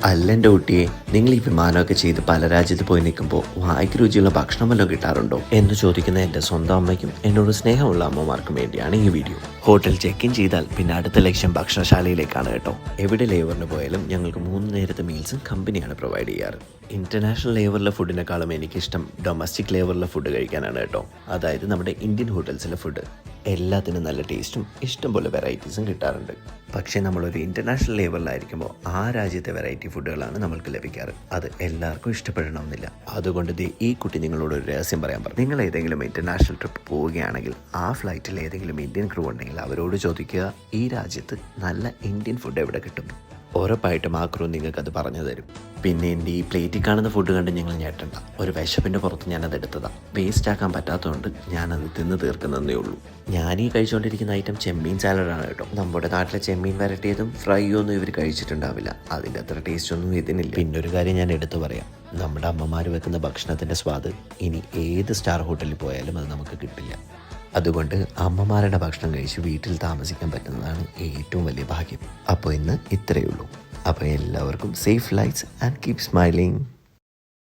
അല്ല എൻ്റെ കുട്ടിയെ, നിങ്ങൾ ഈ വിമാനമൊക്കെ ചെയ്ത് പല രാജ്യത്ത് പോയി നിൽക്കുമ്പോൾ വായ്ക്ക് രുചിയുള്ള ഭക്ഷണം വല്ലതും കിട്ടാറുണ്ടോ എന്ന് ചോദിക്കുന്ന എൻ്റെ സ്വന്തം അമ്മയ്ക്കും എന്നോട് സ്നേഹമുള്ള അമ്മമാർക്കും വേണ്ടിയാണ് ഈ വീഡിയോ. ഹോട്ടൽ ചെക്ക് ഇൻ ചെയ്താൽ പിന്നെ അടുത്ത ലക്ഷ്യം ഭക്ഷണശാലയിലേക്കാണ് കേട്ടോ. എവിടെ ലേവറിന് പോയാലും ഞങ്ങൾക്ക് 3 നേരത്തെ മീൽസും കമ്പനിയാണ് പ്രൊവൈഡ് ചെയ്യാറ്. ഇന്റർനാഷണൽ ലേവറിലെ ഫുഡിനെക്കാളും എനിക്കിഷ്ടം ഡൊമസ്റ്റിക് ലേവറിലെ ഫുഡ് കഴിക്കാനാണ് കേട്ടോ. അതായത് നമ്മുടെ ഇന്ത്യൻ ഹോട്ടൽസിലെ ഫുഡ് എല്ലാത്തിനും നല്ല ടേസ്റ്റും ഇഷ്ടംപോലെ വെറൈറ്റീസും കിട്ടാറുണ്ട്. പക്ഷേ നമ്മളൊരു ഇൻ്റർനാഷണൽ ലേവലിലായിരിക്കുമ്പോൾ ആ രാജ്യത്തെ വെറൈറ്റി ഫുഡുകളാണ് നമ്മൾക്ക് ലഭിക്കാറ്. അത് എല്ലാവർക്കും ഇഷ്ടപ്പെടണമെന്നില്ല. അതുകൊണ്ട് ഈ കുട്ടി നിങ്ങളോട് ഒരു രഹസ്യം പറയാൻ പറഞ്ഞു. നിങ്ങൾ ഏതെങ്കിലും ഇൻ്റർനാഷണൽ ട്രിപ്പ് പോവുകയാണെങ്കിൽ ആ ഫ്ലൈറ്റിൽ ഏതെങ്കിലും ഇന്ത്യൻ ക്രൂ ഉണ്ടെങ്കിൽ അവരോട് ചോദിക്കുക ഈ രാജ്യത്ത് നല്ല ഇന്ത്യൻ ഫുഡ് എവിടെ കിട്ടും. ഉറപ്പായിട്ടും ആ ക്രൂ നിങ്ങൾക്കത് പറഞ്ഞു തരും. പിന്നെ എൻ്റെ ഈ പ്ലേറ്റിൽ കാണുന്ന ഫുഡ് കണ്ട് നിങ്ങൾ ഞെട്ടണ്ട. ഒരു വിശപ്പിൻ്റെ പുറത്ത് ഞാനത് എടുത്തതാണ്. വേസ്റ്റ് ആക്കാൻ പറ്റാത്തതുകൊണ്ട് ഞാനത് തിന്ന് തീർക്കുന്നതേ ഉള്ളൂ. ഞാനീ കഴിച്ചുകൊണ്ടിരിക്കുന്ന ഐറ്റം ചെമ്മീൻ സാലഡാണ് കേട്ടോ. നമ്മുടെ നാട്ടിലെ ചെമ്മീൻ വരട്ടിയതും ഫ്രൈയും ഒന്നും ഇവർ കഴിച്ചിട്ടുണ്ടാവില്ല. അതിൻ്റെ അത്ര ടേസ്റ്റ് ഒന്നും ഇതിനില്ല. പിന്നെ ഒരു കാര്യം ഞാൻ എടുത്തു പറയാം, നമ്മുടെ അമ്മമാർ വെക്കുന്ന ഭക്ഷണത്തിൻ്റെ സ്വാദ് ഇനി ഏത് സ്റ്റാർ ഹോട്ടലിൽ പോയാലും അത് നമുക്ക് കിട്ടില്ല. അതുകൊണ്ട് അമ്മമാരുടെ ഭക്ഷണം കഴിച്ച് വീട്ടിൽ താമസിക്കാൻ പറ്റുന്നതാണ് ഏറ്റവും വലിയ ഭാഗ്യം. അപ്പോൾ ഇന്ന് ഇത്രയേ ഉള്ളൂ. അപ്പോൾ എല്ലാവർക്കും safe flights and keep smiling.